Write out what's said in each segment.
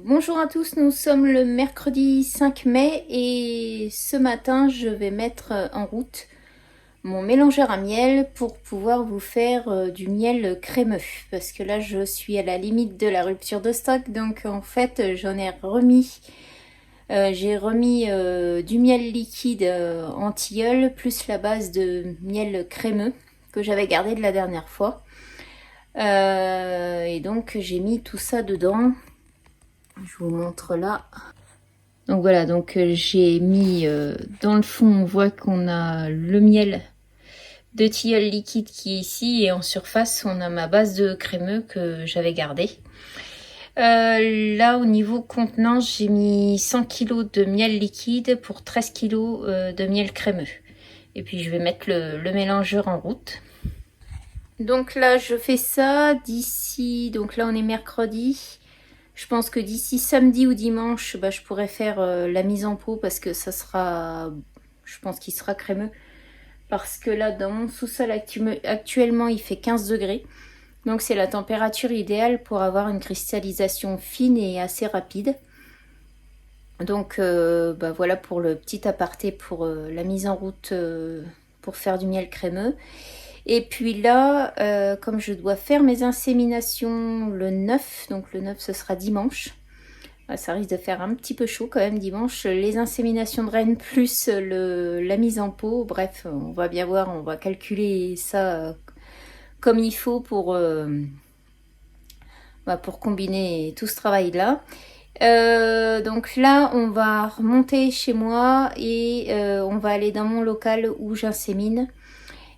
Bonjour à tous, nous sommes le mercredi 5 mai et ce matin je vais mettre en route mon mélangeur à miel pour pouvoir vous faire du miel crémeux parce que là je suis à la limite de la rupture de stock, donc en fait j'en ai remis. J'ai remis du miel liquide en tilleul plus la base de miel crémeux que j'avais gardé de la dernière fois. Et donc j'ai mis tout ça dedans. Je vous montre là. Donc voilà, donc j'ai mis dans le fond, on voit qu'on a le miel de tilleul liquide qui est ici, et en surface on a ma base de crémeux que j'avais gardée. Là au niveau contenance, j'ai mis 100 kg de miel liquide pour 13 kg de miel crémeux. Et puis je vais mettre le mélangeur en route. Donc là je fais ça d'ici, donc là on est mercredi. Je pense que d'ici samedi ou dimanche, je pourrais faire la mise en pot parce que ça sera, je pense qu'il sera crémeux. Parce que là, dans mon sous-sol actuellement, il fait 15 degrés. Donc c'est la température idéale pour avoir une cristallisation fine et assez rapide. Donc voilà pour le petit aparté pour la mise en route pour faire du miel crémeux. Et puis là, comme je dois faire mes inséminations le 9, donc le 9 ce sera dimanche. Ça risque de faire un petit peu chaud quand même dimanche. Les inséminations de rennes plus la mise en pot. Bref, on va bien voir, on va calculer ça comme il faut pour combiner tout ce travail-là. Donc là, on va remonter chez moi et on va aller dans mon local où j'insémine.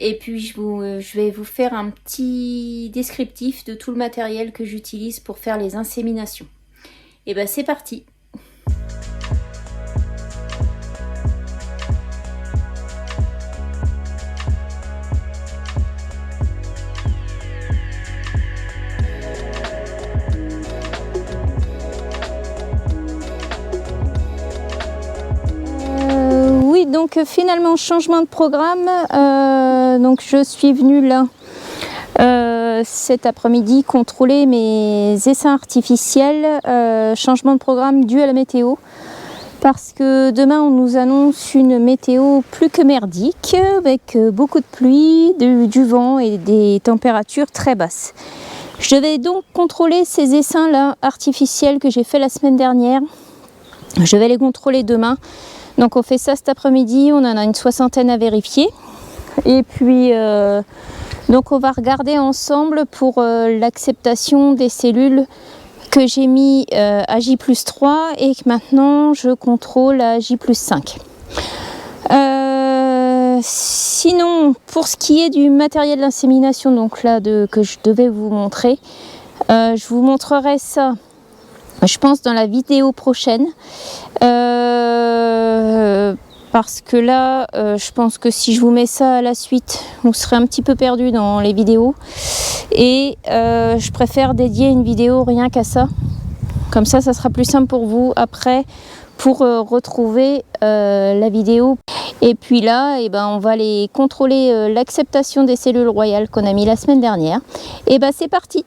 Et puis je vais vous faire un petit descriptif de tout le matériel que j'utilise pour faire les inséminations. Et ben c'est parti! Oui, donc finalement changement de programme. Donc je suis venue là cet après-midi contrôler mes essaims artificiels. Changement de programme dû à la météo. Parce que demain on nous annonce une météo plus que merdique avec beaucoup de pluie, du vent et des températures très basses. Je vais donc contrôler ces essaims là artificiels que j'ai fait la semaine dernière. Je vais les contrôler demain. Donc on fait ça cet après-midi, on en a une 60aine à vérifier. Et puis donc on va regarder ensemble pour l'acceptation des cellules que j'ai mis à J+3 et que maintenant je contrôle à J+5. Sinon, pour ce qui est du matériel d'insémination, donc là que je devais vous montrer, je vous montrerai ça, je pense, dans la vidéo prochaine. Parce que là, je pense que si je vous mets ça à la suite, vous serez un petit peu perdu dans les vidéos. Et je préfère dédier une vidéo rien qu'à ça. Comme ça sera plus simple pour vous après pour retrouver la vidéo. Et puis là, on va aller contrôler l'acceptation des cellules royales qu'on a mis la semaine dernière. Et c'est parti!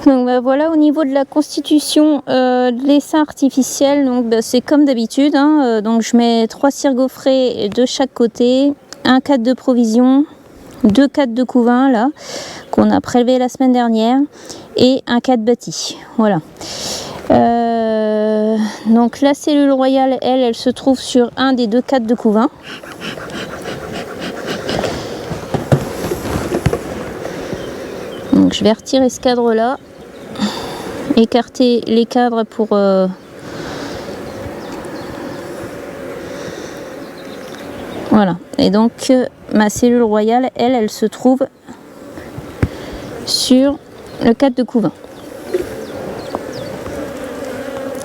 Donc voilà, au niveau de la constitution de l'essaim artificiel, donc c'est comme d'habitude, hein, donc je mets 3 cires gaufrées de chaque côté, un cadre de provision, 2 cadres de couvain là qu'on a prélevé la semaine dernière et un cadre bâti. Voilà. Donc la cellule royale, elle se trouve sur un des 2 cadres de couvain. Donc je vais retirer ce cadre là, écarter les cadres pour voilà. Et donc ma cellule royale, elle se trouve sur le cadre de couvain.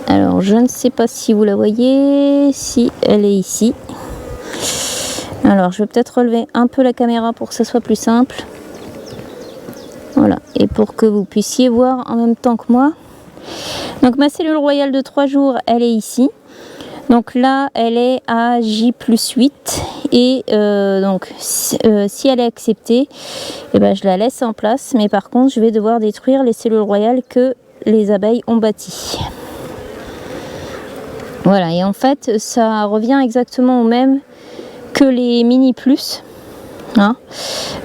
Alors je ne sais pas si vous la voyez, si elle est ici. Alors je vais peut-être relever un peu la caméra pour que ce soit plus simple. Voilà, et pour que vous puissiez voir en même temps que moi. Donc ma cellule royale de 3 jours, elle est ici. Donc là, elle est à J+8 et donc si elle est acceptée, eh ben, je la laisse en place. Mais par contre, je vais devoir détruire les cellules royales que les abeilles ont bâties. Voilà, et en fait, ça revient exactement au même que les mini plus. Hein,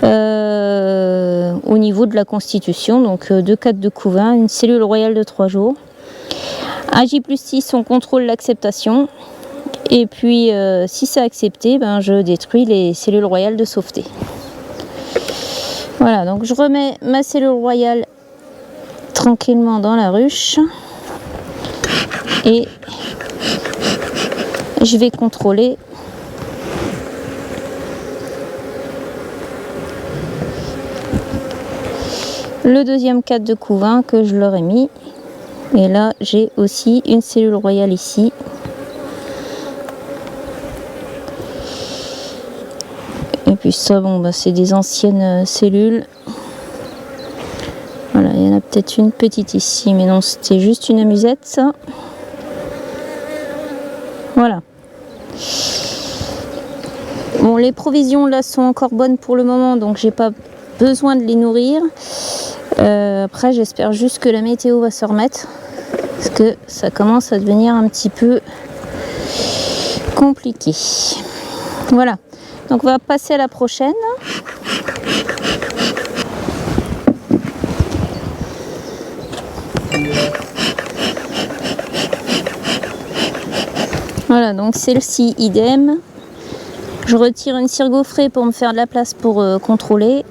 au niveau de la constitution, donc 2 cadres de couvain, une cellule royale de 3 jours. À J+6, on contrôle l'acceptation. Et puis, si c'est accepté, ben, je détruis les cellules royales de sauveté. Voilà, donc je remets ma cellule royale tranquillement dans la ruche. Et je vais contrôler le deuxième cadre de couvain que je leur ai mis. Et là, j'ai aussi une cellule royale ici. Et puis ça, bon, bah, c'est des anciennes cellules. Voilà, il y en a peut-être une petite ici, mais non, c'était juste une amusette, ça. Voilà. Bon, les provisions là sont encore bonnes pour le moment, donc j'ai pas besoin de les nourrir. Après, j'espère juste que la météo va se remettre, parce que ça commence à devenir un petit peu compliqué. Voilà. Donc on va passer à la prochaine. Voilà, donc celle-ci, idem. Je retire une cire gaufrée pour me faire de la place pour contrôler.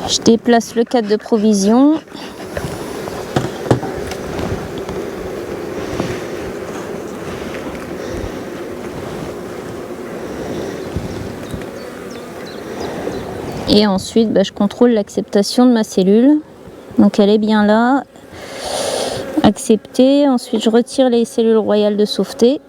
Je déplace le cadre de provision. Et ensuite, bah, je contrôle l'acceptation de ma cellule. Donc elle est bien là. Acceptée. Ensuite, je retire les cellules royales de sauveté.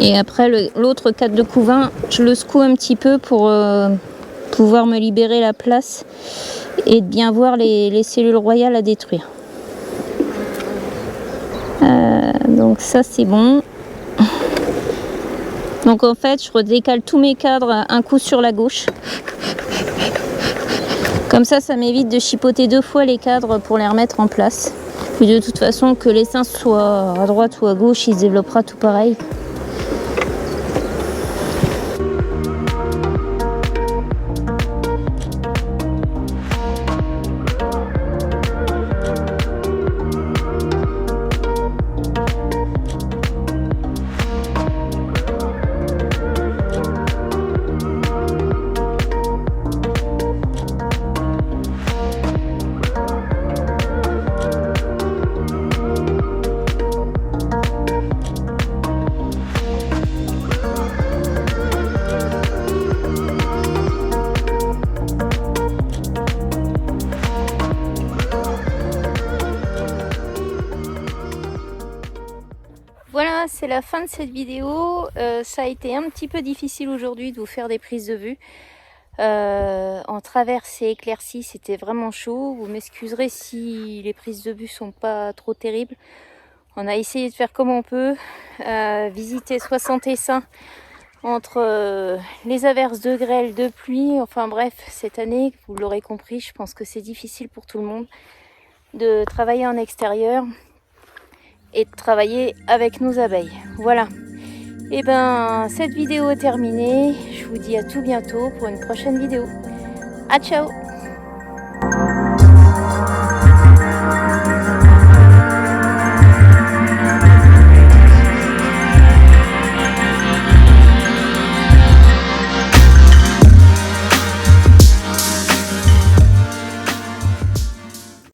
Et après, l'autre cadre de couvain, je le secoue un petit peu pour pouvoir me libérer la place et de bien voir les cellules royales à détruire. Donc ça, c'est bon. Donc en fait, je redécale tous mes cadres un coup sur la gauche. Comme ça m'évite de chipoter 2 fois les cadres pour les remettre en place. Puis de toute façon, que l'essaim soit à droite ou à gauche, il se développera tout pareil. Voilà, c'est la fin de cette vidéo. Ça a été un petit peu difficile aujourd'hui de vous faire des prises de vue. En traverse et éclaircie, c'était vraiment chaud. Vous m'excuserez si les prises de vue sont pas trop terribles. On a essayé de faire comme on peut. Visiter 60 essaims entre les averses de grêle, de pluie. Enfin bref, cette année, vous l'aurez compris, je pense que c'est difficile pour tout le monde de travailler en extérieur et de travailler avec nos abeilles. Voilà. Et ben, cette vidéo est terminée. Je vous dis à tout bientôt pour une prochaine vidéo. À ciao!